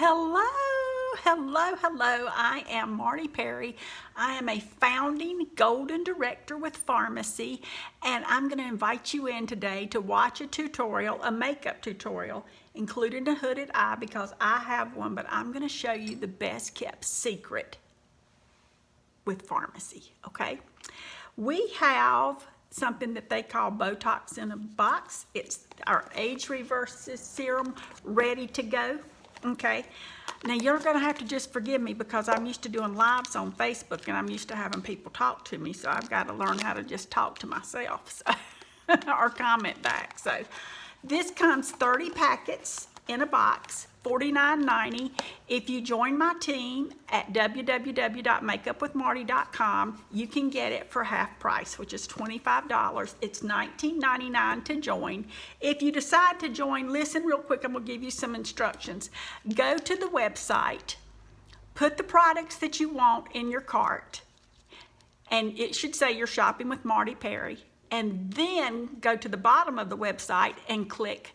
Hello, hello. I am Marty Perry. I am a founding Golden Director with FARMASI, and I'm going to invite you in today to watch a tutorial, a makeup tutorial, including a hooded eye because I have one, but I'm going to show you the best kept secret with FARMASI, okay? We have something that they call Botox in a box. It's our age reverses serum ready to go. Okay, now you're gonna have to just forgive me because I'm used to doing lives on Facebook and I'm used to having people talk to me, so I've got to learn how to just talk to myself or comment back. So this comes 30 packets in a box, $49.90. If you join my team at www.makeupwithmarty.com, you can get it for half price, which is $25. It's $19.99 to join. If you decide to join, listen real quick, I'm gonna give you some instructions. Go to the website, put the products that you want in your cart, and it should say you're shopping with Marty Perry, and then go to the bottom of the website and click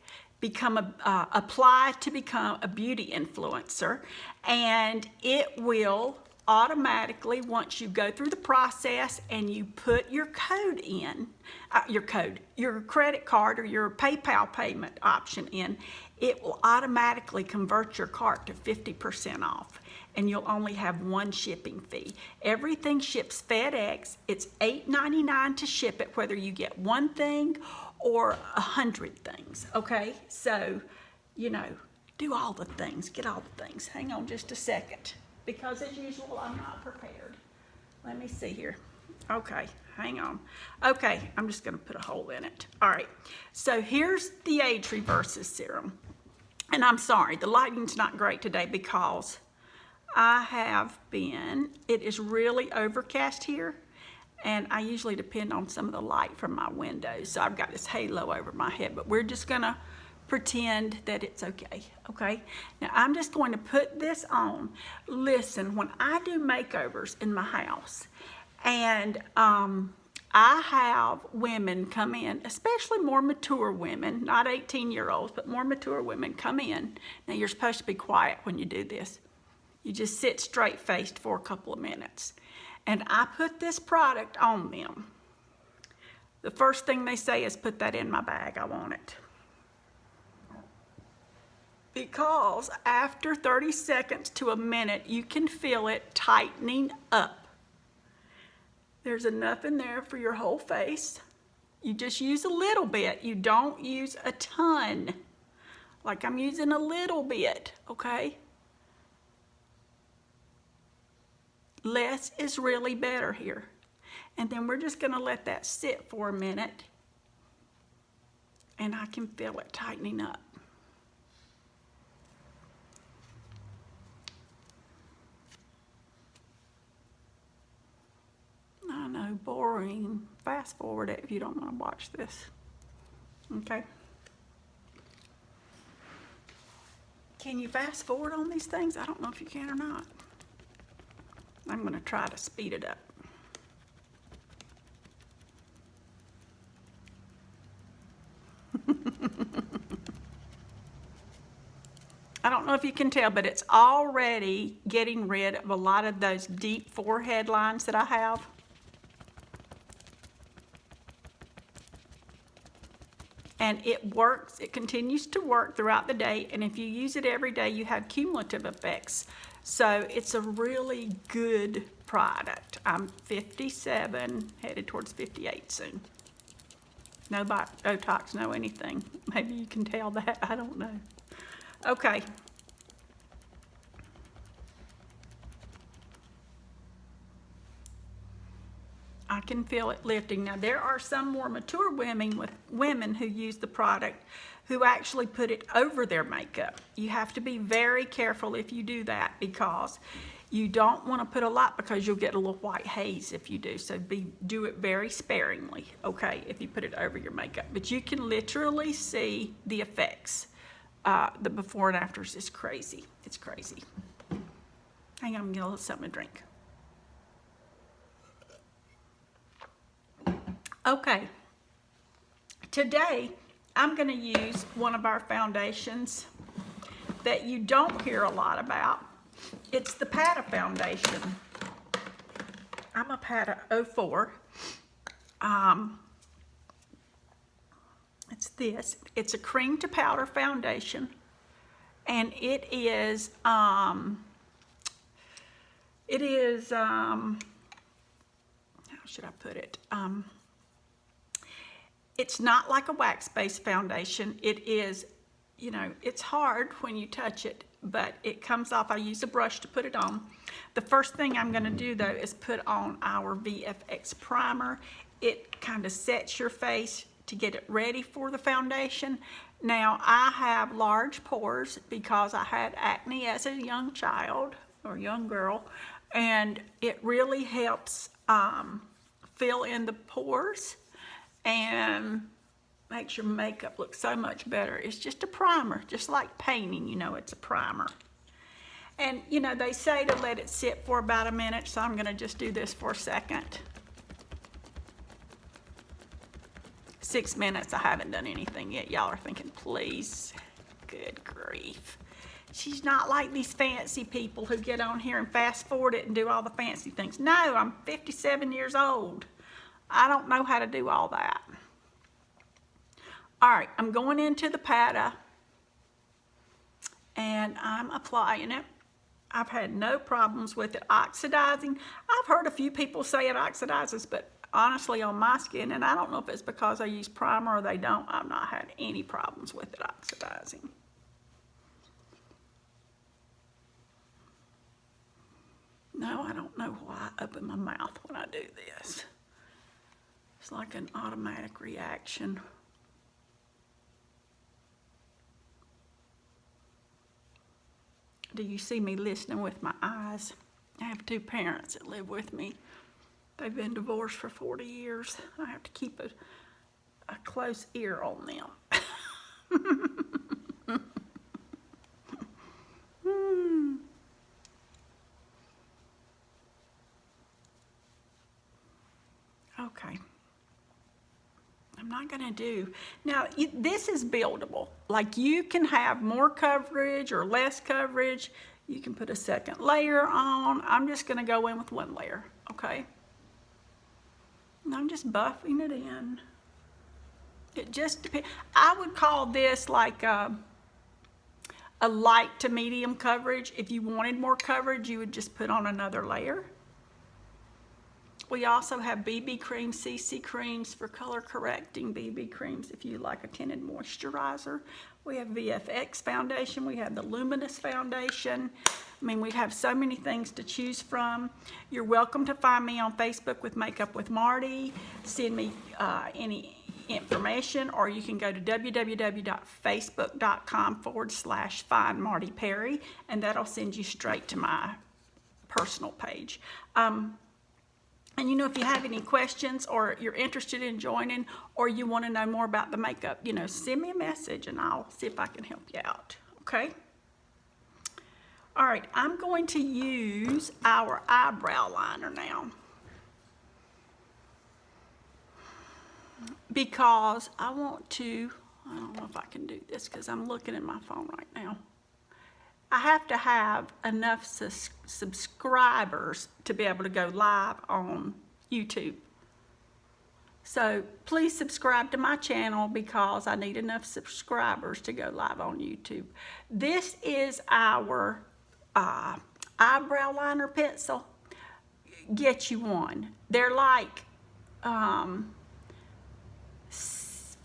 apply to become a beauty influencer, and it will automatically, once you go through the process and you put your code in, your credit card or your PayPal payment option in, it will automatically convert your cart to 50% off, and you'll only have one shipping fee. Everything ships FedEx. It's $8.99 to ship it, whether you get one thing or 100 things, okay? So, you know, do all the things, get all the things. Hang on just a second, because as usual, I'm not prepared. Let me see here. Okay, hang on. Okay, I'm just gonna put a hole in it. All right, so here's the age reverses serum. And I'm sorry, the lighting's not great today because it is really overcast here, and I usually depend on some of the light from my windows. So I've got this halo over my head, but we're just gonna pretend that it's okay, okay? Now I'm just going to put this on. Listen, when I do makeovers in my house, and I have women come in, especially more mature women, not 18-year-olds, but more mature women come in. Now you're supposed to be quiet when you do this. You just sit straight-faced for a couple of minutes. And I put this product on them. The first thing they say is, put that in my bag, I want it. Because after 30 seconds to a minute, you can feel it tightening up. There's enough in there for your whole face. You just use a little bit. You don't use a ton. Like I'm using a little bit, okay? Less is really better here. And then we're just gonna let that sit for a minute, and I can feel it tightening up. I know, boring. Fast forward it if you don't wanna watch this, okay? Can you fast forward on these things? I don't know if you can or not. I'm going to try to speed it up. I don't know if you can tell, but it's already getting rid of a lot of those deep forehead lines that I have. And it works, it continues to work throughout the day, and if you use it every day, you have cumulative effects. So it's a really good product. I'm 57, headed towards 58 soon. No Botox, no anything. Maybe you can tell that, I don't know. Okay. I can feel it lifting. Now there are some more mature women who use the product who actually put it over their makeup. You have to be very careful if you do that, because you don't want to put a lot, because you'll get a little white haze if you do. So do it very sparingly, okay, if you put it over your makeup. But you can literally see the effects. The before and afters is crazy. It's crazy. Hang on, I'm gonna get a little something to drink. Okay, today I'm going to use one of our foundations. that you don't hear a lot about. It's the Pata foundation. I'm a Pata 04. It's this. It's a cream to powder foundation, and it is how should I put it? It's not like a wax-based foundation. It is, you know, it's hard when you touch it, but it comes off. I use a brush to put it on. The first thing I'm going to do, though, is put on our VFX primer. It kind of sets your face to get it ready for the foundation. Now, I have large pores because I had acne as a young child or young girl, and it really helps fill in the pores and makes your makeup look so much better. It's just a primer, just like painting, you know, it's a primer. And, you know, they say to let it sit for about a minute, so I'm gonna just do this for a second. 6 minutes, I haven't done anything yet. Y'all are thinking, please, good grief. She's not like these fancy people who get on here and fast forward it and do all the fancy things. No, I'm 57 years old. I don't know how to do all that. All right, I'm going into the Pata and I'm applying it. I've had no problems with it oxidizing. I've heard a few people say it oxidizes, but honestly on my skin, and I don't know if it's because I use primer or they don't, I've not had any problems with it oxidizing. No, I don't know why I open my mouth when I do this. It's like an automatic reaction. Do you see me listening with my eyes? I have 2 parents that live with me. They've been divorced for 40 years. I have to keep a close ear on them. Okay. I'm not gonna do, now this is buildable. Like you can have more coverage or less coverage. You can put a second layer on. I'm just gonna go in with 1 layer, okay? And I'm just buffing it in. It just depends. I would call this like a light to medium coverage. If you wanted more coverage, you would just put on another layer. We also have BB creams, CC creams for color correcting BB creams if you like a tinted moisturizer. We have VFX foundation. We have the Luminous foundation. I mean, we have so many things to choose from. You're welcome to find me on Facebook with Makeup with Marty. Send me any information, or you can go to www.facebook.com/findmartyperry, and that'll send you straight to my personal page. And you know, if you have any questions or you're interested in joining or you want to know more about the makeup, you know, send me a message and I'll see if I can help you out, okay? All right, I'm going to use our eyebrow liner now because I want to, I don't know if I can do this because I'm looking at my phone right now. I have to have enough subscribers to be able to go live on YouTube. So please subscribe to my channel because I need enough subscribers to go live on YouTube. This is our eyebrow liner pencil. Get you one. They're like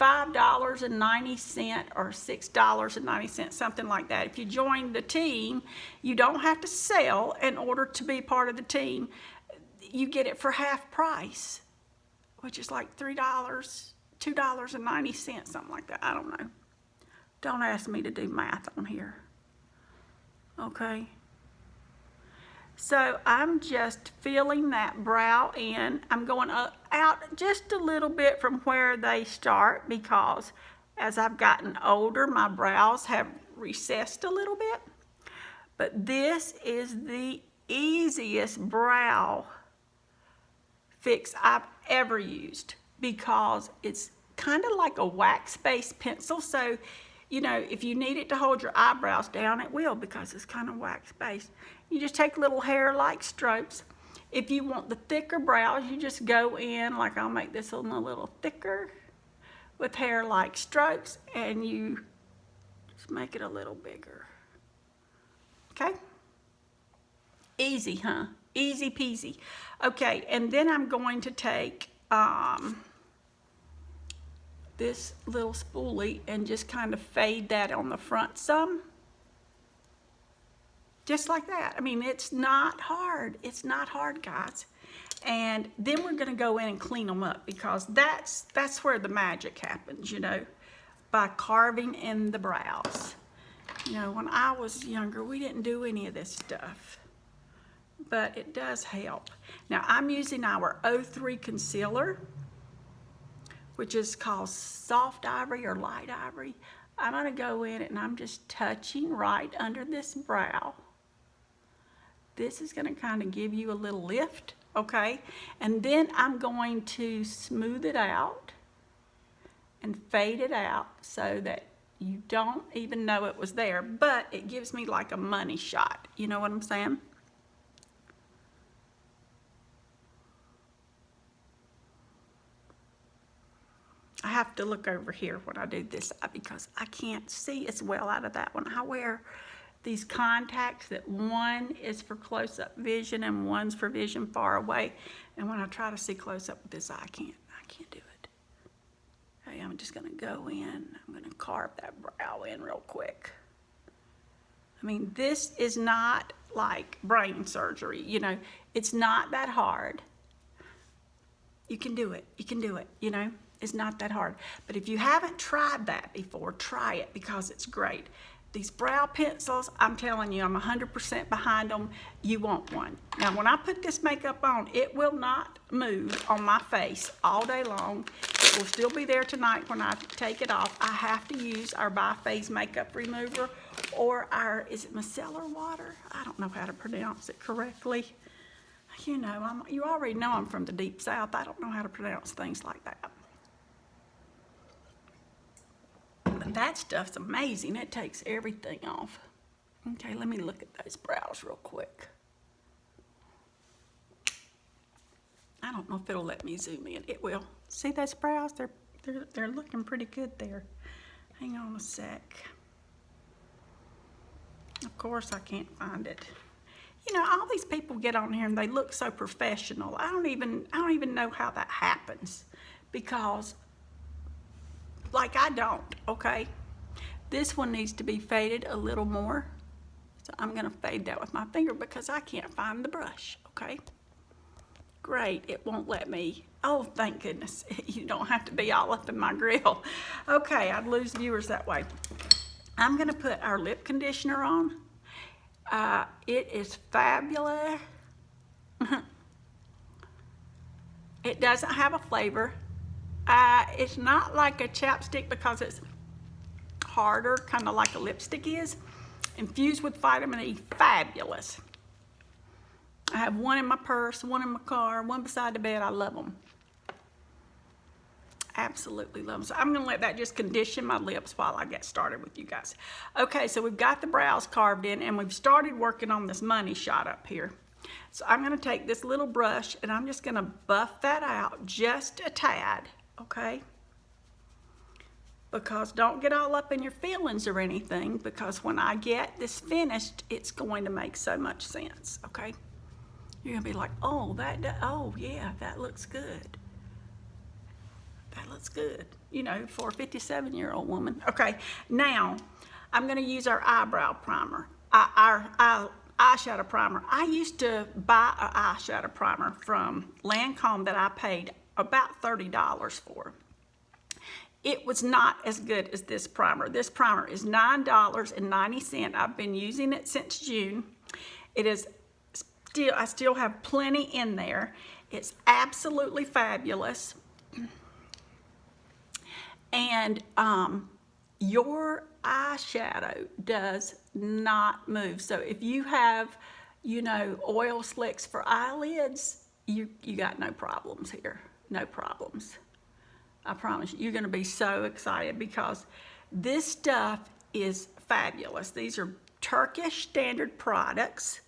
$5.90 or $6.90, something like that. If you join the team, you don't have to sell in order to be part of the team. You get it for half price, which is like $3, $2.90, something like that. I don't know. Don't ask me to do math on here. Okay. So I'm just filling that brow in. I'm going out just a little bit from where they start because as I've gotten older, my brows have recessed a little bit. But this is the easiest brow fix I've ever used because it's kind of like a wax-based pencil. So You know, if you need it to hold your eyebrows down, it will, because it's kind of wax based. You just take little hair-like strokes. If you want the thicker brows, you just go in, like I'll make this one a little thicker with hair-like strokes, and you just make it a little bigger. Okay? Easy, huh? Easy peasy. Okay, and then I'm going to take this little spoolie and just kind of fade that on the front some. Just like that. I mean, it's not hard. It's not hard, guys. And then we're going to go in and clean them up, because that's where the magic happens, you know, by carving in the brows. You know, when I was younger, we didn't do any of this stuff, but it does help. Now, I'm using our 03 concealer, which is called soft ivory or light ivory. I'm going to go in and I'm just touching right under this brow. This is going to kind of give you a little lift, okay? And then I'm going to smooth it out and fade it out so that you don't even know it was there, but it gives me like a money shot. You know what I'm saying? I have to look over here when I do this because I can't see as well out of that one. I wear these contacts that one is for close-up vision and one's for vision far away. And when I try to see close-up with this, I can't do it. Okay, I'm just gonna go in. I'm gonna carve that brow in real quick. I mean, this is not like brain surgery, you know. It's not that hard. You can do it, you know. It's not that hard. But if you haven't tried that before, try it, because it's great. These brow pencils, I'm telling you, I'm 100% behind them. You want one. Now, when I put this makeup on, it will not move on my face all day long. It will still be there tonight when I take it off. I have to use our Bi-Phase makeup remover, or our, is it micellar water? I don't know how to pronounce it correctly. You know, you already know I'm from the deep south. I don't know how to pronounce things like that. That stuff's amazing. It takes everything off. Okay, let me look at those brows real quick. I don't know if it'll let me zoom in. It will. See those brows? They're looking pretty good there. Hang on a sec. Of course I can't find it. You know, all these people get on here and they look so professional. I don't even know how that happens, because like I don't, okay? This one needs to be faded a little more. So I'm gonna fade that with my finger because I can't find the brush, okay? Great, it won't let me. Oh, thank goodness. You don't have to be all up in my grill. Okay, I'd lose viewers that way. I'm gonna put our lip conditioner on. It is fabulous. It doesn't have a flavor. It's not like a chapstick because it's harder, kind of like a lipstick is. Infused with vitamin E, fabulous. I have one in my purse, one in my car, one beside the bed. I love them. Absolutely love them. So I'm gonna let that just condition my lips while I get started with you guys. Okay, so we've got the brows carved in and we've started working on this money shot up here. So I'm gonna take this little brush and I'm just gonna buff that out just a tad. Okay, because don't get all up in your feelings or anything, because when I get this finished, it's going to make so much sense. Okay, you're gonna be like, oh, oh yeah, that looks good. That looks good, you know, for a 57-year-old woman. Okay, now I'm gonna use our eyebrow primer, our eyeshadow primer. I used to buy an eyeshadow primer from Lancome that I paid about $30 for. It was not as good as this primer. This primer is $9.90. I've been using it since June. It is still, I still have plenty in there. It's absolutely fabulous. And your eyeshadow does not move. So if you have, you know, oil slicks for eyelids, you got no problems here. No problems. I promise you, you're gonna be so excited because This stuff is fabulous. These are Turkish standard products.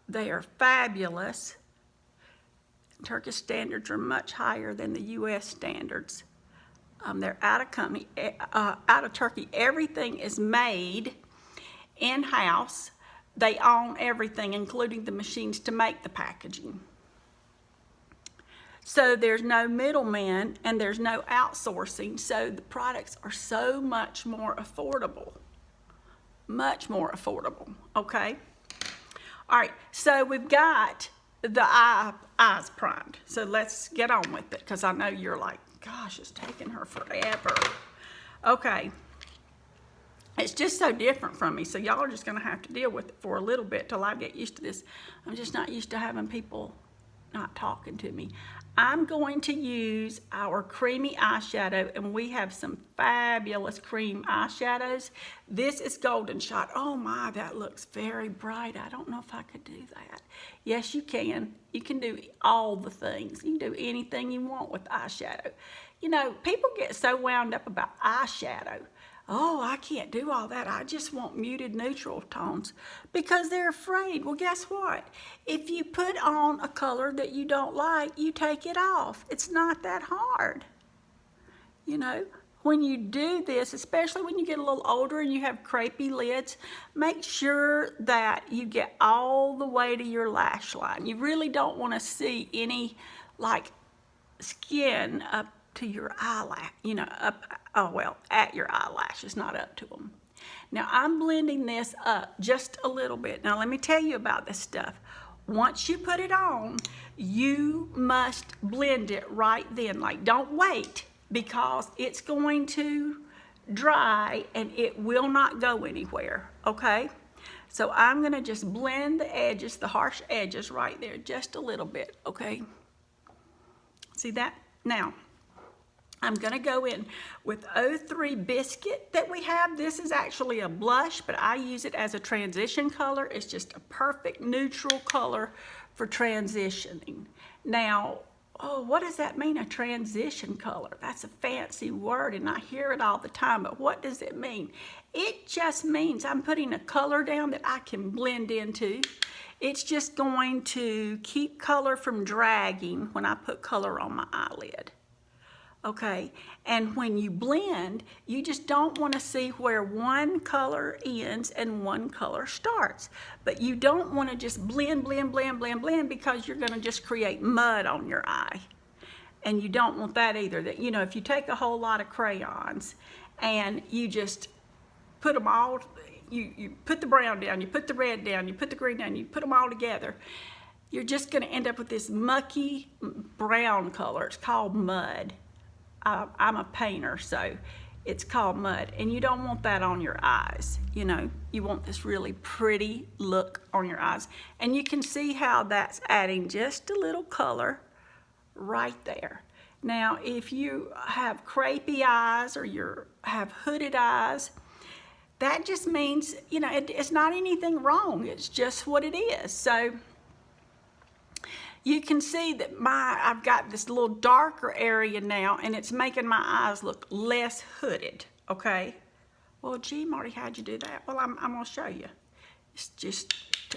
They are fabulous. Turkish standards are much higher than the U.S. standards. They're out of Turkey. Everything is made in-house. They own everything, including the machines to make the packaging. So there's no middlemen and there's no outsourcing. So the products are so much more affordable. Much more affordable, okay? All right, so we've got the eyes primed. So let's get on with it, because I know you're like, gosh, it's taking her forever. Okay. It's just so different from me, so y'all are just going to have to deal with it for a little bit till I get used to this. I'm just not used to having people not talking to me. I'm going to use our creamy eyeshadow, and we have some fabulous cream eyeshadows. This is Golden Shot. Oh my, that looks very bright. I don't know if I could do that. Yes, you can. You can do all the things. You can do anything you want with eyeshadow. You know, people get so wound up about eyeshadow. Oh, I can't do all that. I just want muted neutral tones, because they're afraid. Well, guess what? If you put on a color that you don't like, you take it off. It's not that hard. You know, when you do this, especially when you get a little older and you have crepey lids, make sure that you get all the way to your lash line. You really don't want to see any like skin up to your eyelash, you know, at your eyelashes, not up to them. Now I'm blending this up just a little bit. Now let me tell you about this stuff. Once you put it on, you must blend it right then. Like, don't wait, because it's going to dry and it will not go anywhere, okay? So I'm gonna just blend the edges, the harsh edges right there, just a little bit, okay? See that? Now, I'm going to go in with 03 Biscuit that we have. This is actually a blush, but I use it as a transition color. It's just a perfect neutral color for transitioning. Now, oh, what does that mean, a transition color? That's a fancy word, and I hear it all the time, but what does it mean? It just means I'm putting a color down that I can blend into. It's just going to keep color from dragging when I put color on my eyelid. Okay, and when you blend, you just don't want to see where one color ends and one color starts. But you don't want to just blend, because you're going to just create mud on your eye. And you don't want that either. That, you know, if you take a whole lot of crayons and you just put them all, you put the brown down, you put the red down, you put the green down, you put them all together, you're just going to end up with this mucky brown color. It's called mud. I'm a painter, so it's called mud, and you don't want that on your eyes. You know, you want this really pretty look on your eyes, and you can see how that's adding just a little color right there. Now, if you have crepey eyes or you have hooded eyes, that just means, you know, it's not anything wrong. It's just what it is. So you can see that I've got this little darker area now, and it's making my eyes look less hooded, okay? Well, gee, Marty, how'd you do that? Well, I'm gonna show you. It's just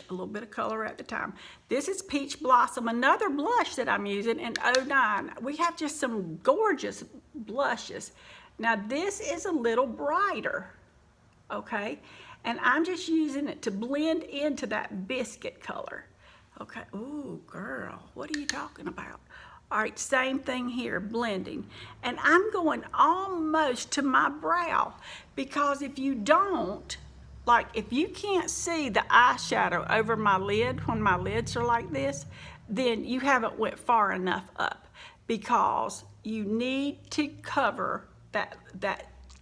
a little bit of color at the time. This is Peach Blossom, another blush that I'm using in 09. We have just some gorgeous blushes. Now, this is a little brighter, okay? And I'm just using it to blend into that biscuit color. Okay, ooh, girl, what are you talking about? All right, same thing here, blending. And I'm going almost to my brow, because if you don't, like if you can't see the eyeshadow over my lid when my lids are like this, then you haven't went far enough up, because you need to cover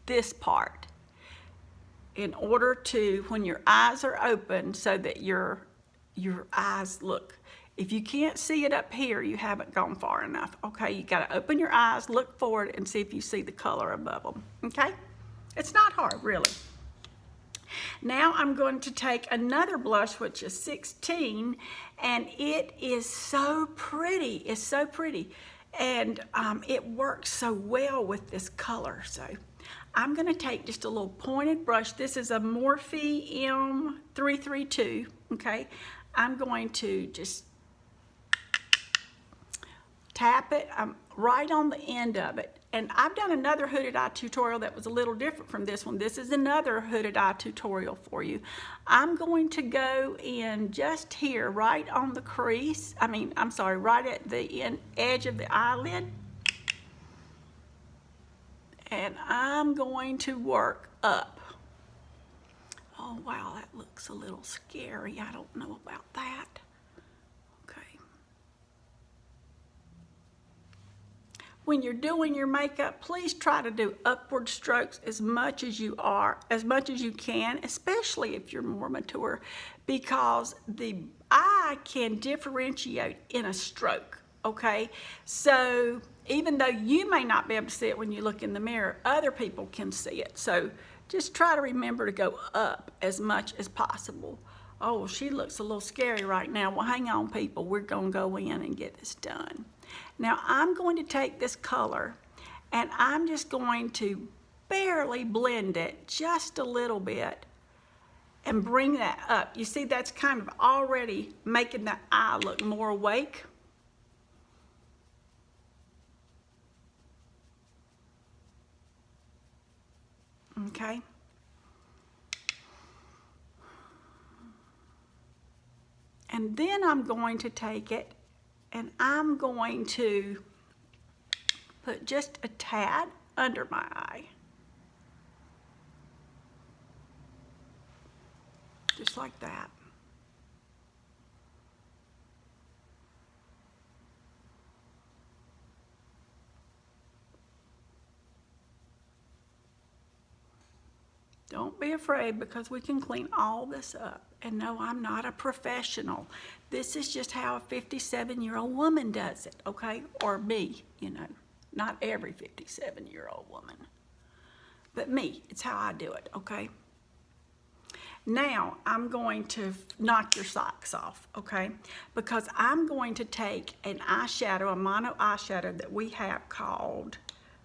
this part in order to, when your eyes are open, so that your eyes look. If you can't see it up here, you haven't gone far enough. Okay, you got to open your eyes, look forward, and see if you see the color above them. Okay, it's not hard, really. Now I'm going to take another blush, which is 16, and it is so pretty. It's so pretty, and it works so well with this color. So I'm going to take just a little pointed brush. This is a Morphe M332, okay? I'm going to just tap it right on the end of it. And I've done another hooded eye tutorial that was a little different from this one. This is another hooded eye tutorial for you. I'm going to go in just here, right on the crease. Right at the edge of the eyelid. And I'm going to work up. Oh, wow, that looks a little scary. I don't know about that. Okay. When you're doing your makeup, please try to do upward strokes as much as you can, especially if you're more mature, because the eye can differentiate in a stroke, okay? So even though you may not be able to see it when you look in the mirror, other people can see it. So just try to remember to go up as much as possible. Oh, she looks a little scary right now. Well, hang on, people. We're going to go in and get this done. Now, I'm going to take this color, and I'm just going to barely blend it just a little bit and bring that up. You see, that's kind of already making the eye look more awake. Okay. And then I'm going to take it and I'm going to put just a tad under my eye. Just like that. Don't be afraid, because we can clean all this up. And no, I'm not a professional. This is just how a 57-year-old woman does it, okay? Or me, you know. Not every 57-year-old woman. But me, it's how I do it, okay? Now, I'm going to knock your socks off, okay? Because I'm going to take an eyeshadow, a mono eyeshadow that we have called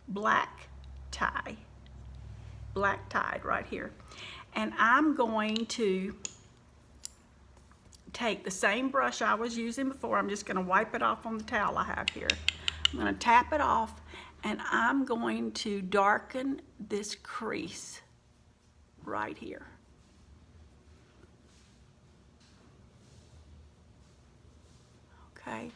Black Tie. Black Tide right here. And I'm going to take the same brush I was using before. I'm just going to wipe it off on the towel I have here. I'm going to tap it off, and I'm going to darken this crease right here. Okay.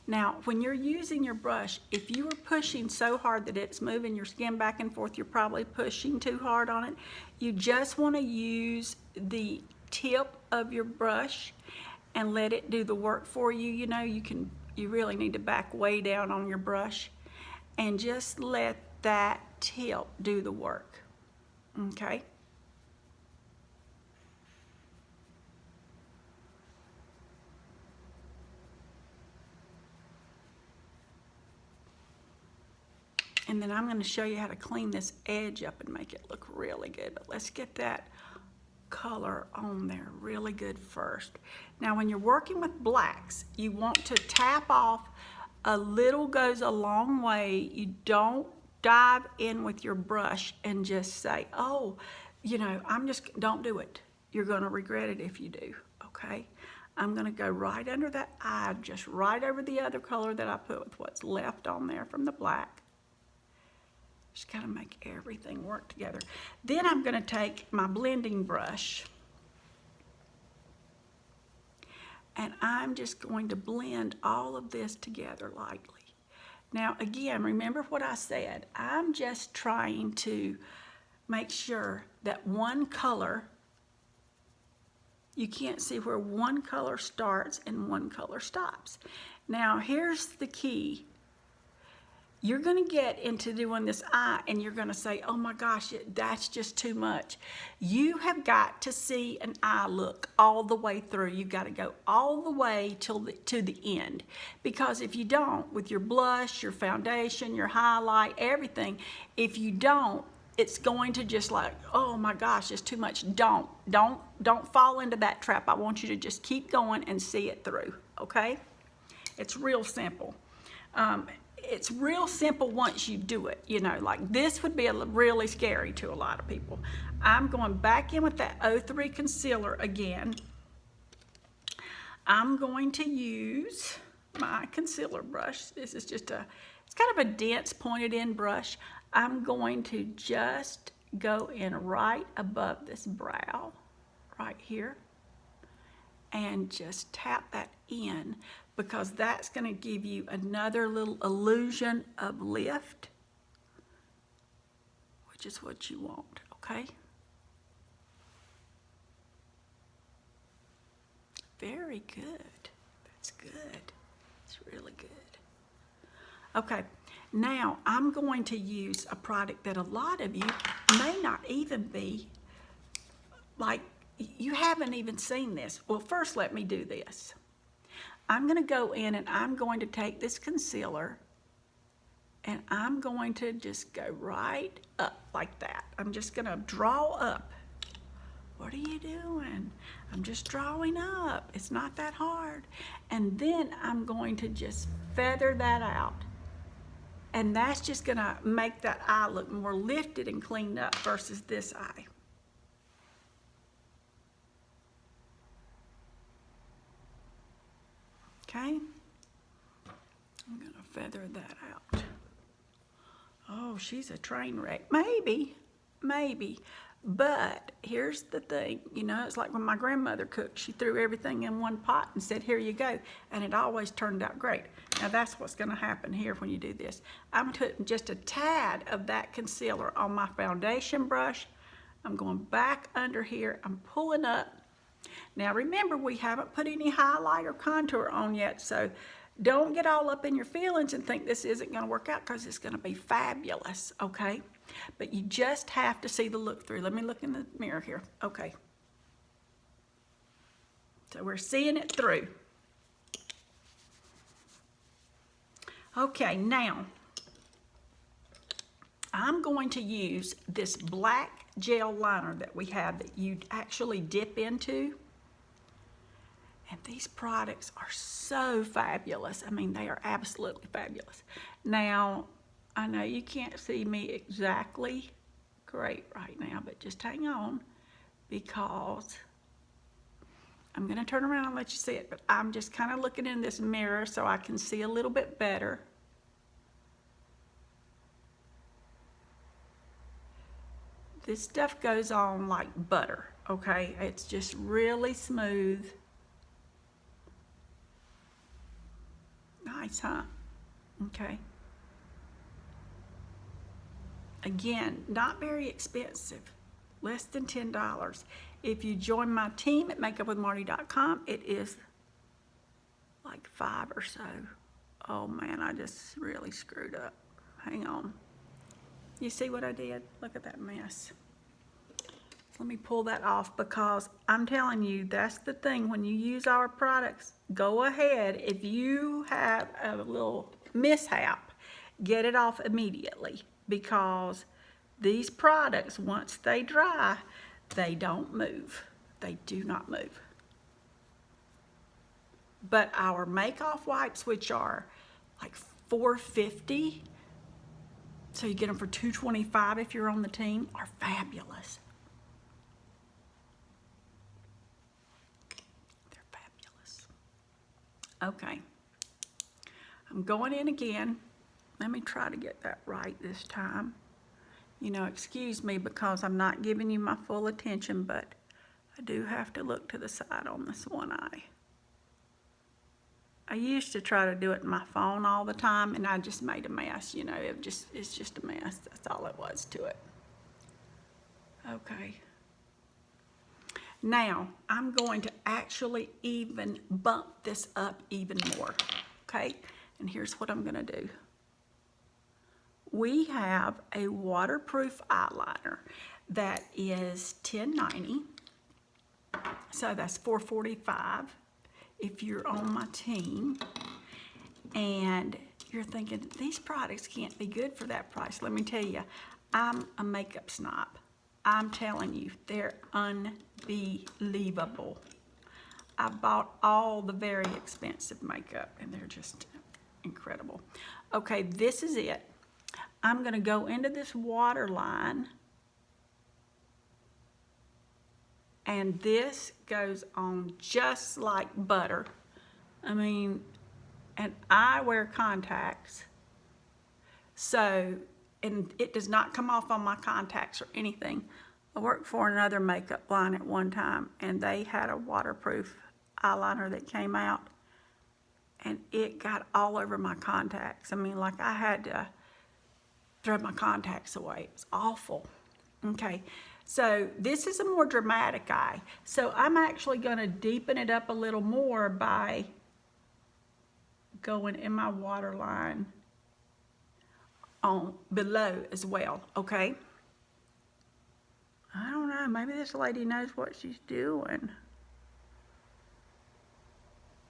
Now, when you're using your brush, if you are pushing so hard that it's moving your skin back and forth, you're probably pushing too hard on it. You just want to use the tip of your brush and let it do the work for you. You know, you really need to back way down on your brush and just let that tip do the work. Okay? And then I'm going to show you how to clean this edge up and make it look really good. But let's get that color on there really good first. Now, when you're working with blacks, you want to tap off. A little goes a long way. You don't dive in with your brush and just say, oh, you know, don't do it. You're going to regret it if you do, okay? I'm going to go right under that eye, just right over the other color that I put with what's left on there from the black. Just gotta make everything work together. Then I'm gonna take my blending brush and I'm just going to blend all of this together lightly. Now again, remember what I said. I'm just trying to make sure that one color, you can't see where one color starts and one color stops. Now here's the key. You're going to get into doing this eye and you're going to say, oh my gosh, that's just too much. You have got to see an eye look all the way through. You've got to go all the way to the end. Because if you don't, with your blush, your foundation, your highlight, everything, if you don't, it's going to just like, oh my gosh, it's too much. Don't fall into that trap. I want you to just keep going and see it through, okay? It's real simple. it's real simple once you do it. You know, like this would be really scary to a lot of people. I'm going back in with that 03 concealer again. I'm going to use my concealer brush. This is just it's kind of a dense pointed in brush. I'm going to just go in right above this brow, right here, and just tap that in, because that's going to give you another little illusion of lift, which is what you want, okay? Very good. That's good. It's really good. Okay, now I'm going to use a product that a lot of you may not even be, like, you haven't even seen this. Well, first let me do this. I'm going to go in and I'm going to take this concealer and I'm going to just go right up like that. I'm just going to draw up. What are you doing? I'm just drawing up. It's not that hard. And then I'm going to just feather that out. And that's just going to make that eye look more lifted and cleaned up versus this eye. Okay? I'm going to feather that out. Oh, she's a train wreck. Maybe. But here's the thing, you know, it's like when my grandmother cooked, she threw everything in one pot and said, here you go, and it always turned out great. Now that's what's going to happen here when you do this. I'm putting just a tad of that concealer on my foundation brush. I'm going back under here, I'm pulling up. Now remember, we haven't put any highlight or contour on yet, so don't get all up in your feelings and think this isn't going to work out, because it's going to be fabulous, okay? But you just have to see the look through. Let me look in the mirror here. Okay. So we're seeing it through. Okay, now I'm going to use this black gel liner that we have that you actually dip into. And these products are so fabulous. I mean, they are absolutely fabulous. Now, I know you can't see me exactly great right now, but just hang on, because I'm going to turn around and let you see it, but I'm just kind of looking in this mirror so I can see a little bit better. This stuff goes on like butter, okay? It's just really smooth. Nice, huh? Okay. Again, not very expensive, less than $10. If you join my team at makeupwithmarty.com, it is like $5 or so. Oh man, I just really screwed up. Hang on. You see what I did? Look at that mess. Let me pull that off, because I'm telling you, that's the thing. When you use our products, go ahead. If you have a little mishap, get it off immediately, because these products, once they dry, they don't move. They do not move. But our make-off wipes, which are like $4.50, so you get them for $2.25 if you're on the team, are fabulous. They're fabulous. Okay. I'm going in again. Let me try to get that right this time. You know, excuse me because I'm not giving you my full attention, but I do have to look to the side on this one eye. I used to try to do it in my phone all the time, and I just made a mess, you know. It's just a mess. That's all it was to it. Okay. Now, I'm going to actually even bump this up even more, okay? And here's what I'm gonna do. We have a waterproof eyeliner that is $10.90, so that's $4.45 if you're on my team. And you're thinking, these products can't be good for that price. Let me tell you, I'm a makeup snob. I'm telling you, they're unbelievable. I bought all the very expensive makeup, and they're just incredible. Okay, this is it. I'm gonna go into this waterline, and this goes on just like butter. I mean, and I wear contacts, so, and it does not come off on my contacts or anything. I worked for another makeup line at one time, and they had a waterproof eyeliner that came out, and it got all over my contacts. I mean, like I had to throw my contacts away. It was awful. Okay, so this is a more dramatic eye. So I'm actually gonna deepen it up a little more by going in my waterline on below as well, okay? I don't know, maybe this lady knows what she's doing.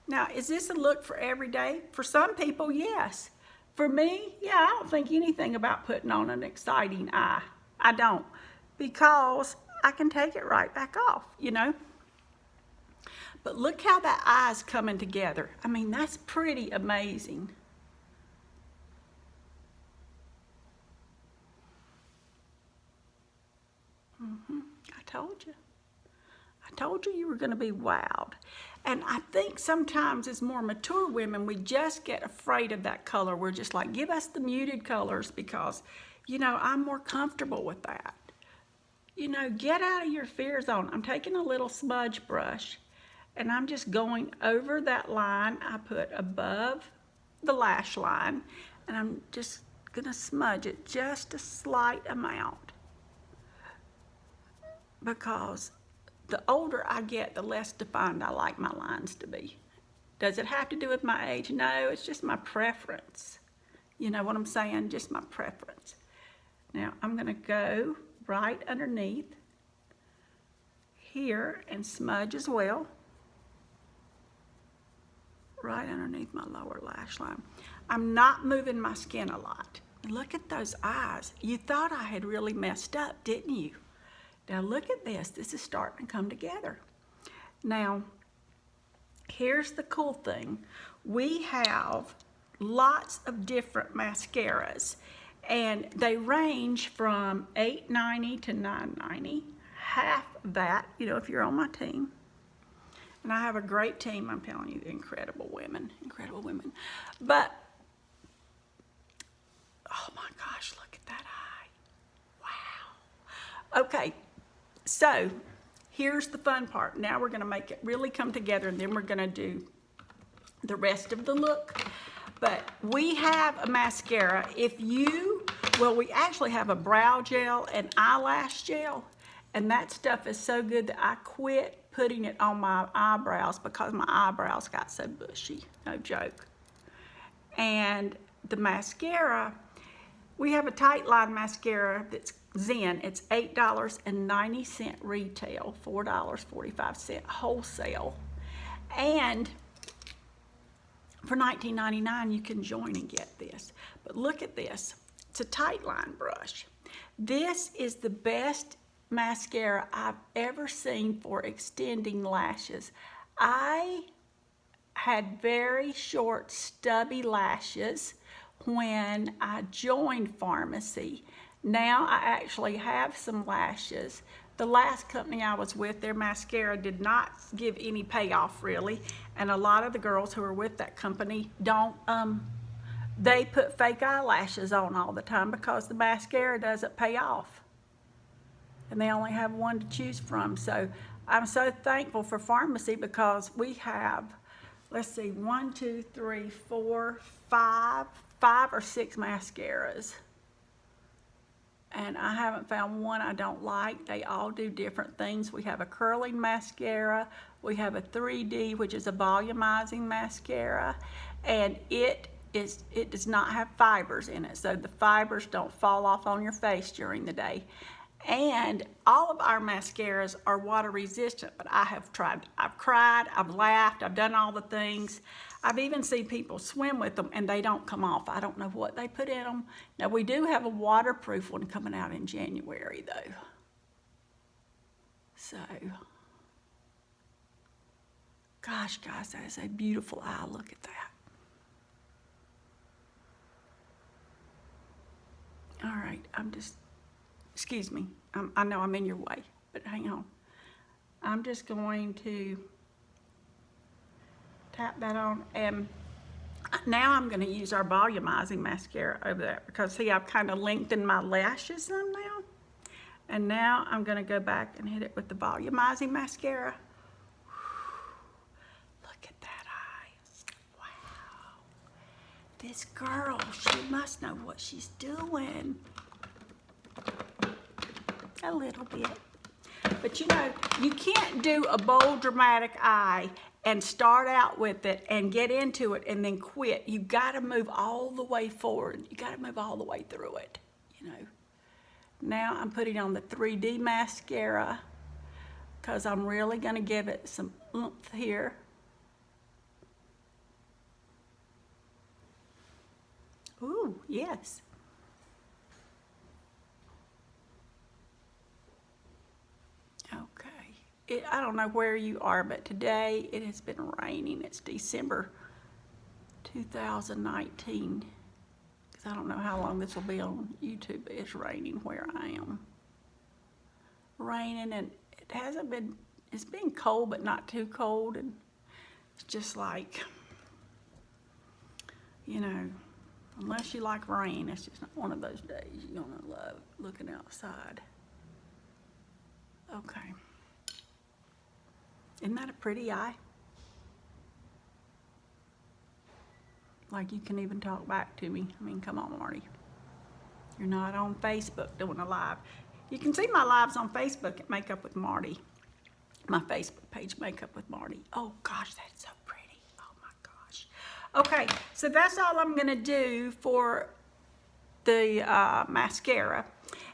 Now, is this a look for every day? For some people, yes. For me, yeah, I don't think anything about putting on an exciting eye. I don't, because I can take it right back off, you know? But look how that eye's coming together. I mean, that's pretty amazing. I told you. I told you were going to be wowed. And I think sometimes as more mature women, we just get afraid of that color. We're just like, give us the muted colors because, you know, I'm more comfortable with that. You know, get out of your fear zone. I'm taking a little smudge brush and I'm just going over that line I put above the lash line, and I'm just going to smudge it just a slight amount, because the older I get, the less defined I like my lines to be. Does it have to do with my age? No, it's just my preference. You know what I'm saying? Just my preference. Now I'm gonna go right underneath here and smudge as well. Right underneath my lower lash line. I'm not moving my skin a lot. Look at those eyes. You thought I had really messed up, didn't you? Now look at this. This is starting to come together. Now, here's the cool thing. We have lots of different mascaras, and they range from $8.90 to $9.90. Half of that, you know, if you're on my team. And I have a great team, I'm telling you, incredible women, incredible women. But, oh my gosh, look at that eye. Wow. Okay, so here's the fun part. Now we're gonna make it really come together, and then we're gonna do the rest of the look. But we have a mascara. If you, well, we actually have a brow gel and eyelash gel, and that stuff is so good that I quit putting it on my eyebrows because my eyebrows got so bushy, no joke. And the mascara, we have a tight line mascara that's Zen. It's $8.90 retail, $4.45 wholesale. And for $19.99 you can join and get this. But look at this, it's a tight line brush. This is the best mascara I've ever seen for extending lashes. I had very short stubby lashes when I joined FARMASI. Now I actually have some lashes. The last company I was with, their mascara did not give any payoff really, and a lot of the girls who are with that company don't, they put fake eyelashes on all the time because the mascara doesn't pay off. And they only have one to choose from. So I'm so thankful for FARMASI because we have, let's see, 1, 2, 3, 4, 5 or 6 mascaras. And I haven't found one I don't like. They all do different things. We have a curling mascara. We have a 3D, which is a volumizing mascara. And it does not have fibers in it. So the fibers don't fall off on your face during the day. And all of our mascaras are water resistant, but I have tried, I've cried, I've laughed, I've done all the things. I've even seen people swim with them and they don't come off. I don't know what they put in them. Now we do have a waterproof one coming out in January though. So, gosh guys, that is a beautiful eye, look at that. All right, excuse me. I know I'm in your way, but hang on. I'm just going to tap that on, and now I'm going to use our volumizing mascara over there because see, I've kind of lengthened my lashes some now. And now I'm going to go back and hit it with the volumizing mascara. Look at that eye. Wow. This girl, she must know what she's doing. A little bit. But you know, you can't do a bold, dramatic eye and start out with it and get into it and then quit. You got to move all the way forward. You got to move all the way through it, you know. Now I'm putting on the 3D mascara because I'm really going to give it some oomph here. Ooh, yes. Okay. I don't know where you are, but today it has been raining. It's December 2019. I don't know how long this will be on YouTube, but it's raining where I am. Raining, and it hasn't been, it's been cold, but not too cold, and it's just like, you know, unless you like rain, it's just not one of those days you're gonna love looking outside. Okay. Isn't that a pretty eye? Like you can even talk back to me. I mean, come on, Marty. You're not on Facebook doing a live. You can see my lives on Facebook at Makeup with Marty. My Facebook page, Makeup with Marty. Oh gosh, that's so pretty. Oh my gosh. Okay, so that's all I'm gonna do for the mascara.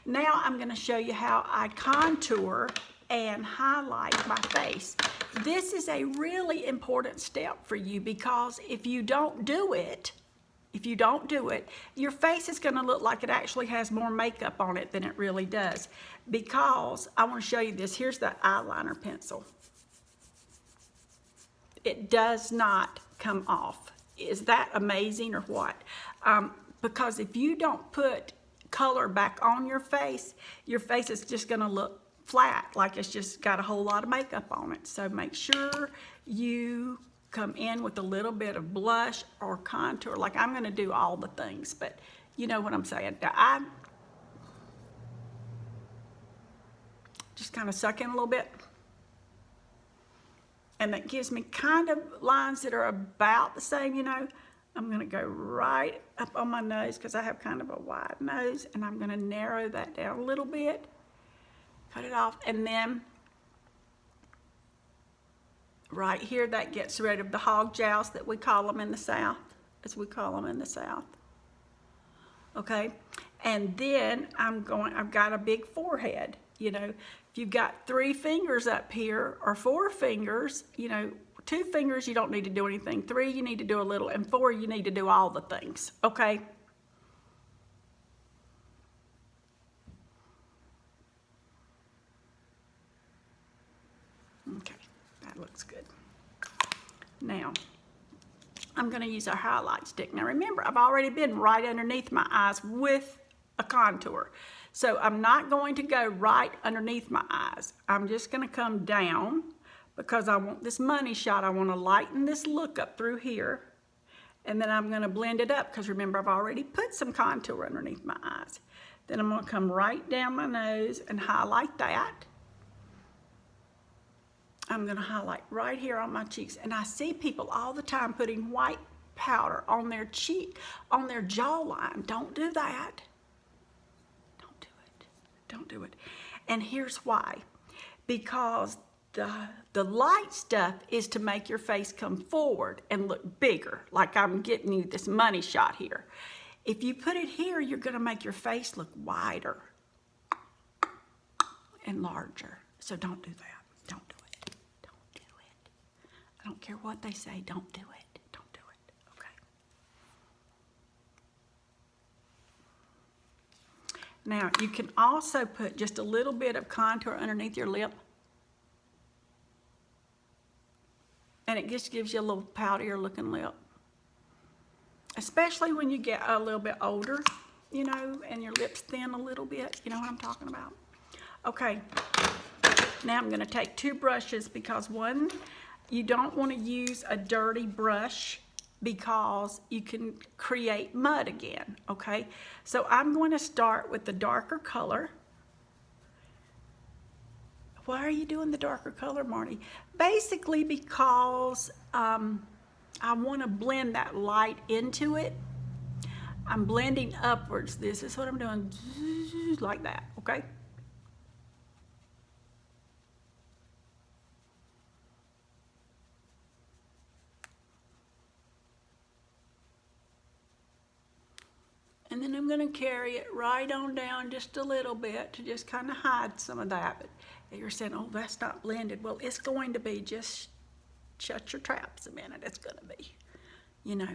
Now I'm gonna show you how I contour and highlight my face. This is a really important step for you because if you don't do it, your face is gonna look like it actually has more makeup on it than it really does. Because I wanna show you this, here's the eyeliner pencil. It does not come off. Is that amazing or what? Because if you don't put color back on your face is just gonna look flat, like it's just got a whole lot of makeup on it. So make sure you come in with a little bit of blush or contour. Like I'm gonna do all the things, but you know what I'm saying. Now, I just kind of suck in a little bit. And that gives me kind of lines that are about the same, you know. I'm gonna go right up on my nose because I have kind of a wide nose, and I'm gonna narrow that down a little bit. Cut it off, and then right here, that gets rid of the hog joust that we call them in the South, Okay, and then I've got a big forehead. You know, if you've got 3 fingers up here or 4 fingers, you know, 2 fingers you don't need to do anything. 3 you need to do a little, and 4 you need to do all the things. Okay. Okay, that looks good. Now, I'm gonna use our highlight stick. Now remember, I've already been right underneath my eyes with a contour. So I'm not going to go right underneath my eyes. I'm just gonna come down because I want this money shot. I wanna lighten this look up through here. And then I'm gonna blend it up because remember, I've already put some contour underneath my eyes. Then I'm gonna come right down my nose and highlight that. I'm gonna highlight right here on my cheeks. And I see people all the time putting white powder on their cheek, on their jawline. Don't do that. Don't do it. Don't do it. And here's why. Because the light stuff is to make your face come forward and look bigger, like I'm getting you this money shot here. If you put it here, you're gonna make your face look wider and larger. So don't do that. Don't do it. Don't do it. I don't care what they say, don't do it. Don't do it. Okay. Now, you can also put just a little bit of contour underneath your lip. And it just gives you a little powderier looking lip. Especially when you get a little bit older. you know, and your lips thin a little bit. You know what I'm talking about? Okay, now I'm gonna take 2 brushes because one, you don't wanna use a dirty brush because you can create mud again, okay? So I'm going to start with the darker color. Why are you doing the darker color, Marty? Basically because I want to blend that light into it. I'm blending upwards. This is what I'm doing, like that, okay? And then I'm going to carry it right on down just a little bit to just kind of hide some of that. But you're saying, oh, that's not blended. Well, it's going to be. Just shut your traps a minute. It's going to be. You know,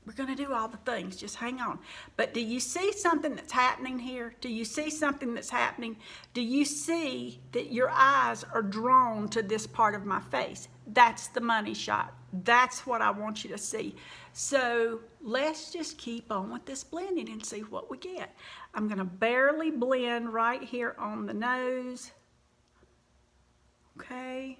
we're going to do all the things. Just hang on. But do you see something that's happening here? Do you see something that's happening? Do you see that your eyes are drawn to this part of my face? That's the money shot. That's what I want you to see. So let's just keep on with this blending and see what we get. I'm going to barely blend right here on the nose. Okay.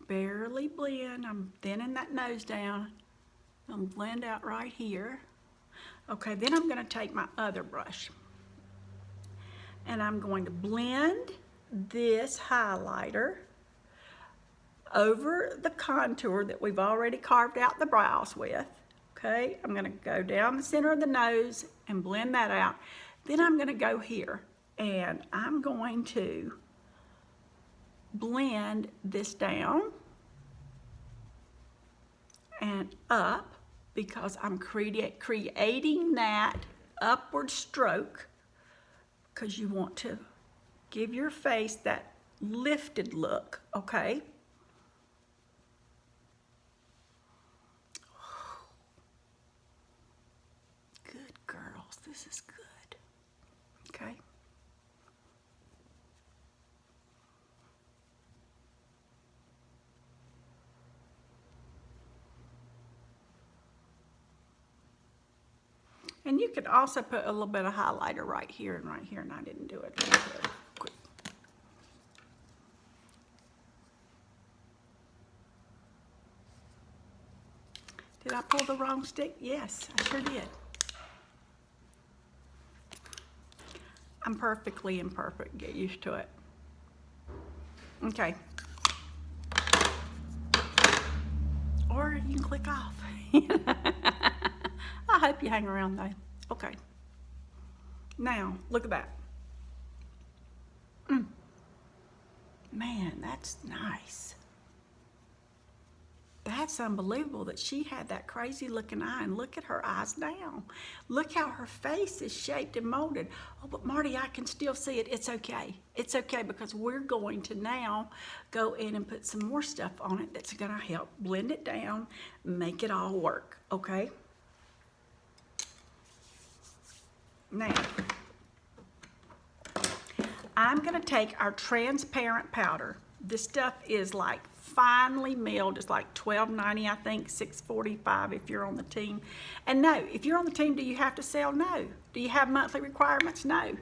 Barely blend. I'm thinning that nose down. I'm going to blend out right here. Okay, then I'm going to take my other brush. And I'm going to blend this highlighter over the contour that we've already carved out the brows with. Okay, I'm going to go down the center of the nose and blend that out. Then I'm going to go here and I'm going to blend this down and up because I'm creating that upward stroke because you want to give your face that lifted look, okay? Good girls, this is good, okay? And you could also put a little bit of highlighter right here, and I didn't do it. Did I pull the wrong stick? Yes, I sure did. I'm perfectly imperfect. Get used to it. Okay. Or you can click off. I hope you hang around though. Okay. Now, look at that. Man, that's nice. That's unbelievable that she had that crazy looking eye, and look at her eyes now. Look how her face is shaped and molded. Oh, but Marty, I can still see it. It's okay. It's okay because we're going to now go in and put some more stuff on it that's going to help blend it down, make it all work, okay? Now, I'm going to take our transparent powder. This stuff is like finely milled. It's like $12.90, I think, $6.45 if you're on the team. And no, if you're on the team, do you have to sell? No. Do you have monthly requirements? No. You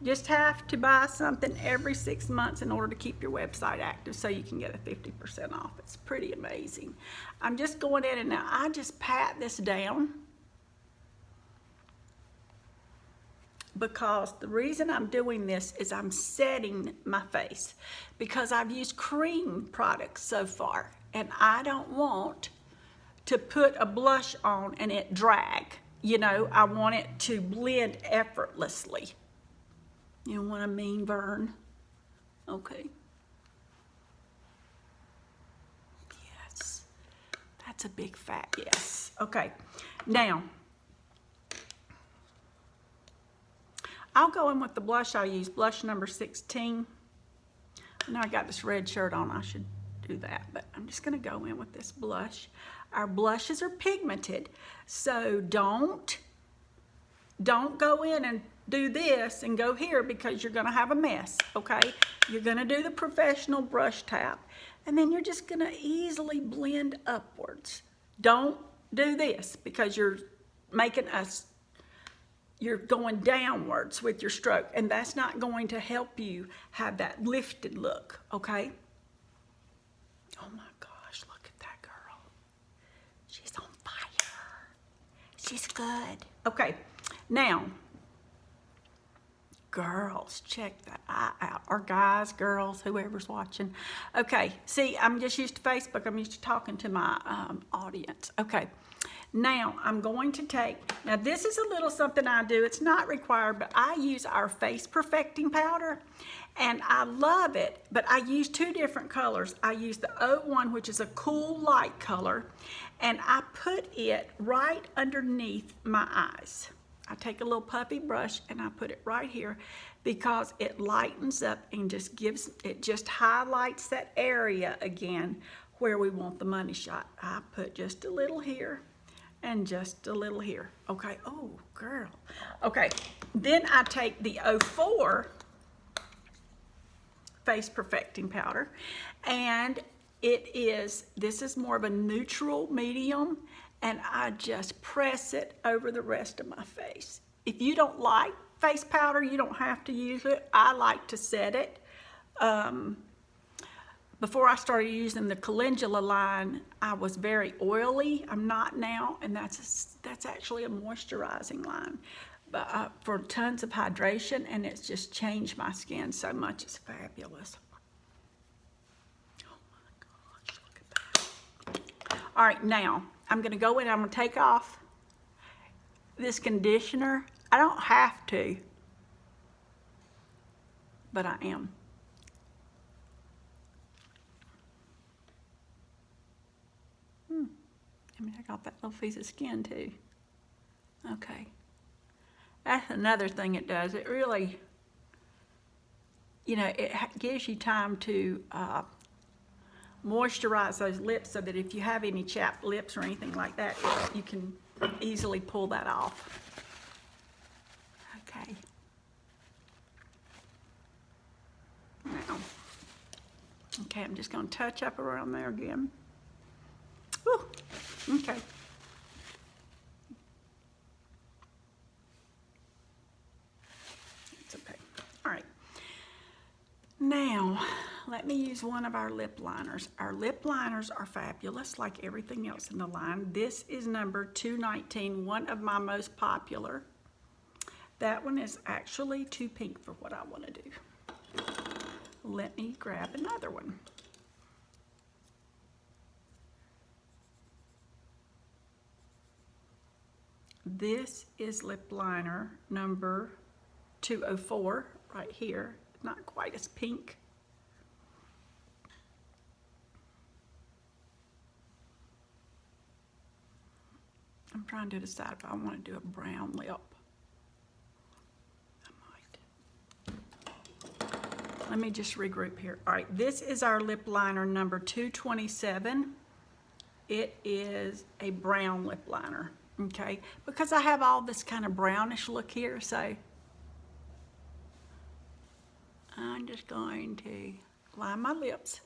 just have to buy something every 6 months in order to keep your website active so you can get a 50% off. It's pretty amazing. I'm just going in and now I just pat this down because the reason I'm doing this is I'm setting my face because I've used cream products so far and I don't want to put a blush on and it drag. You know, I want it to blend effortlessly. You know what I mean, Vern? Okay. Yes. That's a big fat yes. Okay. Now, I'll go in with the blush I use, blush number 16. Now I got this red shirt on, I should do that, but I'm just gonna go in with this blush. Our blushes are pigmented, so don't go in and do this and go here because you're gonna have a mess, okay? You're gonna do the professional brush tap, and then you're just gonna easily blend upwards. Don't do this because you're making us, you're going downwards with your stroke, and that's not going to help you have that lifted look, okay? Oh my gosh, look at that girl. She's on fire. She's good. Okay, now, girls, check that eye out. Or guys, girls, whoever's watching. Okay, see, I'm just used to Facebook. I'm used to talking to my audience. Okay, now I'm going to take, now this is a little something I do. It's not required, but I use our face perfecting powder, and I love it, but I use two different colors. I use the 01, which is a cool light color, and I put it right underneath my eyes. I take a little puffy brush and I put it right here because it lightens up and just gives, it just highlights that area again where we want the money shot. I put just a little here and just a little here. Okay, oh girl. Okay, then I take the 04 face perfecting powder, and this is more of a neutral medium, and I just press it over the rest of my face. If you don't like face powder, you don't have to use it. I like to set it. Before I started using the calendula line, I was very oily. I'm not now, and that's actually a moisturizing line, but for tons of hydration, and it's just changed my skin so much. It's fabulous. Oh my gosh, look at that. All right, now I'm gonna go in, I'm gonna take off this conditioner. I don't have to, but I am. Let me take off that little piece of skin too. Okay. That's another thing it does. It really, you know, it gives you time to moisturize those lips so that if you have any chapped lips or anything like that, you can easily pull that off. Okay. Now, okay, I'm just going to touch up around there again. Whew. Okay. It's okay. All right. Now, let me use one of our lip liners. Our lip liners are fabulous, like everything else in the line. This is number 219, one of my most popular. That one is actually too pink for what I want to do. Let me grab another one. This is lip liner number 204 right here. Not quite as pink. I'm trying to decide if I want to do a brown lip. I might. Let me just regroup here. All right, this is our lip liner number 227. It is a brown lip liner, okay? Because I have all this kind of brownish look here, so I'm just going to line my lips.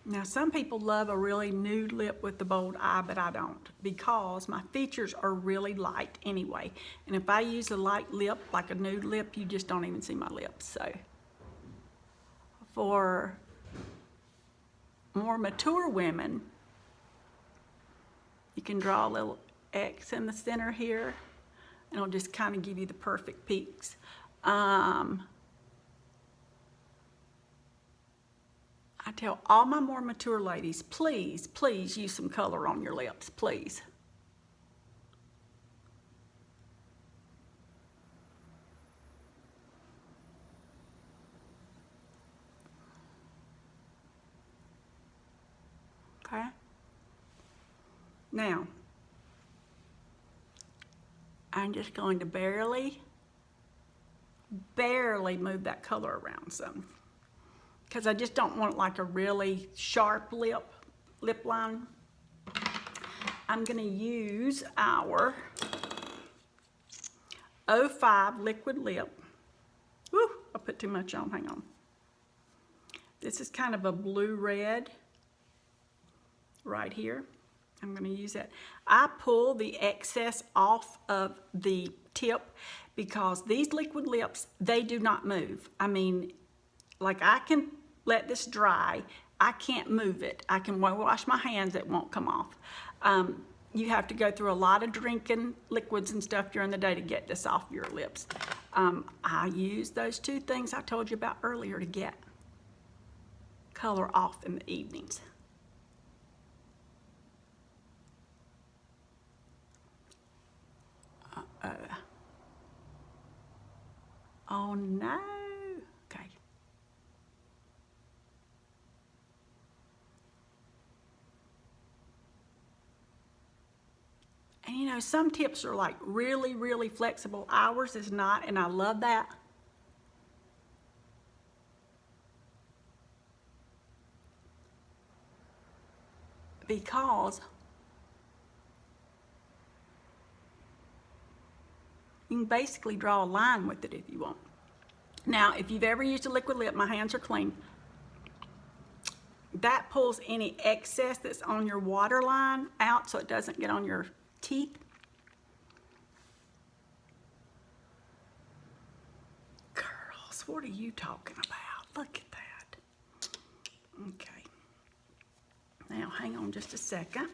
Now, some people love a really nude lip with the bold eye, but I don't, because my features are really light anyway. And if I use a light lip, like a nude lip, you just don't even see my lips. So for more mature women, you can draw a little X in the center here, and it'll just kind of give you the perfect peaks. I tell all my more mature ladies, please, please use some color on your lips, please. Okay? Now, I'm just going to barely move that color around some, because I just don't want like a really sharp lip line. I'm going to use our 05 liquid lip. Woo, I put too much on, hang on. This is kind of a blue-red. right here. I'm going to use that. I pull the excess off of the tip because these liquid lips, they do not move. I mean, like I can let this dry. I can't move it. I can wash my hands, it won't come off. You have to go through a lot of drinking liquids and stuff during the day to get this off your lips. I use those two things I told you about earlier to get color off in the evenings. Oh no. Okay. And you know, some tips are like really, really flexible. Ours is not, and I love that. Because you can basically draw a line with it if you want. Now, if you've ever used a liquid lip, my hands are clean. That pulls any excess that's on your waterline out so it doesn't get on your teeth. Girls, what are you talking about? Look at that. Okay. Now, hang on just a second.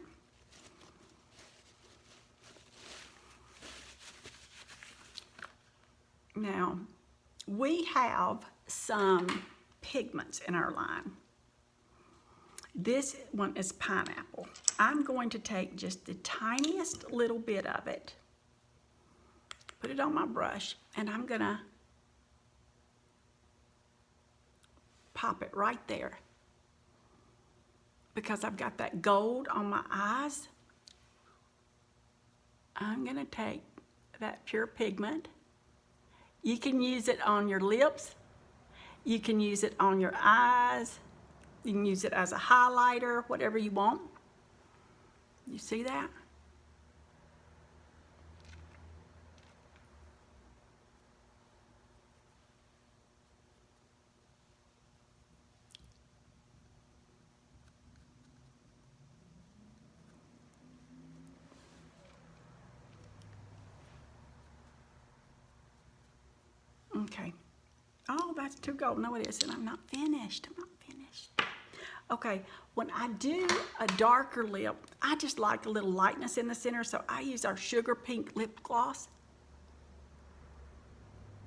Now, we have some pigments in our line. This one is pineapple. I'm going to take just the tiniest little bit of it, put it on my brush, and I'm gonna pop it right there because I've got that gold on my eyes. I'm gonna take that pure pigment. You can use it on your lips. You can use it on your eyes. You can use it as a highlighter, whatever you want. You see that? Okay. Oh, that's too gold. No, it isn't. I'm not finished. I'm not finished. Okay, when I do a darker lip, I just like a little lightness in the center, so I use our Sugar Pink lip gloss.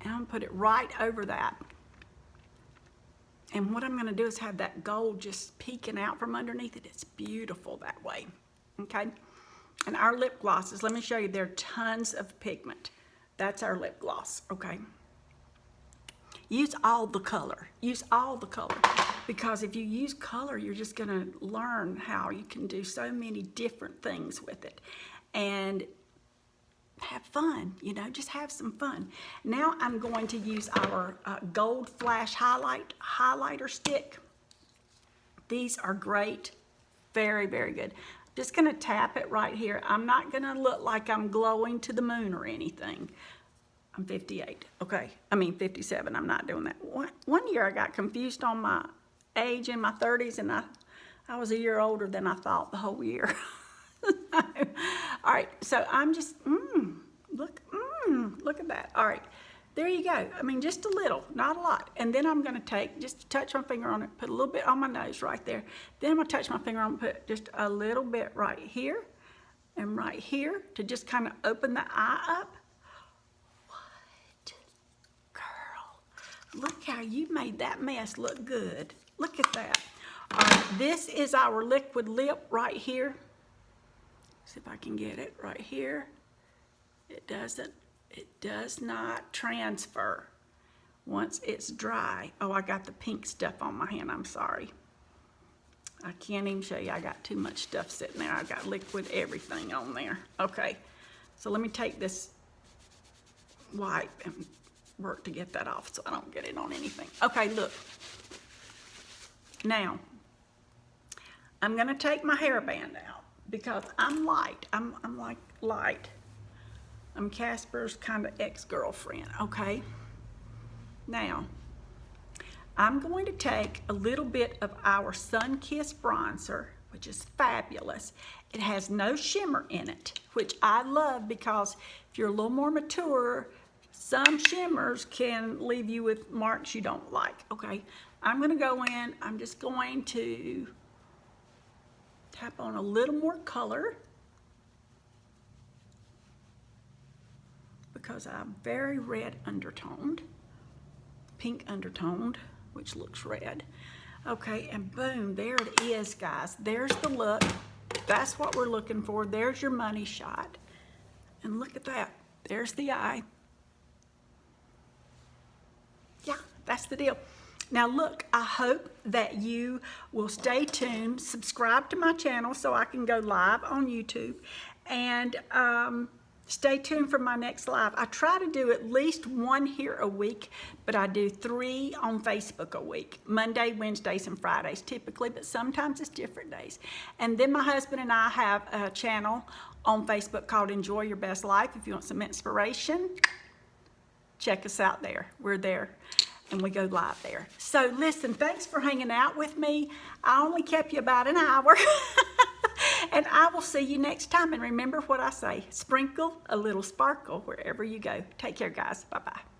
And I'm gonna put it right over that. And what I'm gonna do is have that gold just peeking out from underneath it. It's beautiful that way, okay? And our lip glosses, let me show you, there are tons of pigment. That's our lip gloss, okay? Use all the color. Use all the color. Because if you use color, you're just going to learn how you can do so many different things with it. And have fun, you know, just have some fun. Now I'm going to use our Gold Flash highlighter stick. These are great. Very, very good. Just going to tap it right here. I'm not going to look like I'm glowing to the moon or anything. I'm 58, okay? I mean 57, I'm not doing that. One year I got confused on my age in my 30s, and I was a year older than I thought the whole year. All right, so I'm just, look at that. All right, there you go. I mean, just a little, not a lot. And then I'm gonna take, just touch my finger on it, put a little bit on my nose right there. Then I'm gonna touch my finger on it, put just a little bit right here and right here to just kind of open the eye up. Look how you made that mess look good. Look at that. All right, this is our liquid lip right here. See if I can get it right here. It does not transfer once it's dry. Oh, I got the pink stuff on my hand, I'm sorry. I can't even show you, I got too much stuff sitting there. I got liquid everything on there. Okay, so let me take this wipe and work to get that off so I don't get it on anything. Okay, look. Now, I'm gonna take my hairband out because I'm light. I'm like light. I'm Casper's kind of ex-girlfriend, okay? Now, I'm going to take a little bit of our Sun Kiss bronzer, which is fabulous. It has no shimmer in it, which I love because if you're a little more mature, some shimmers can leave you with marks you don't like. Okay, I'm gonna go in, I'm just going to tap on a little more color because I'm very red undertoned, pink undertoned, which looks red. Okay, and boom, there it is, guys. There's the look. That's what we're looking for. There's your money shot. And look at that. There's the eye. Yeah, that's the deal. Now look, I hope that you will stay tuned, subscribe to my channel so I can go live on YouTube, and stay tuned for my next live. I try to do at least one here a week, but I do 3 on Facebook a week. Monday, Wednesdays, and Fridays typically, but sometimes it's different days. And then my husband and I have a channel on Facebook called Enjoy Your Best Life. If you want some inspiration, check us out there. We're there. And we go live there. So listen, thanks for hanging out with me. I only kept you about an hour. And I will see you next time. And remember what I say, sprinkle a little sparkle wherever you go. Take care, guys. Bye-bye.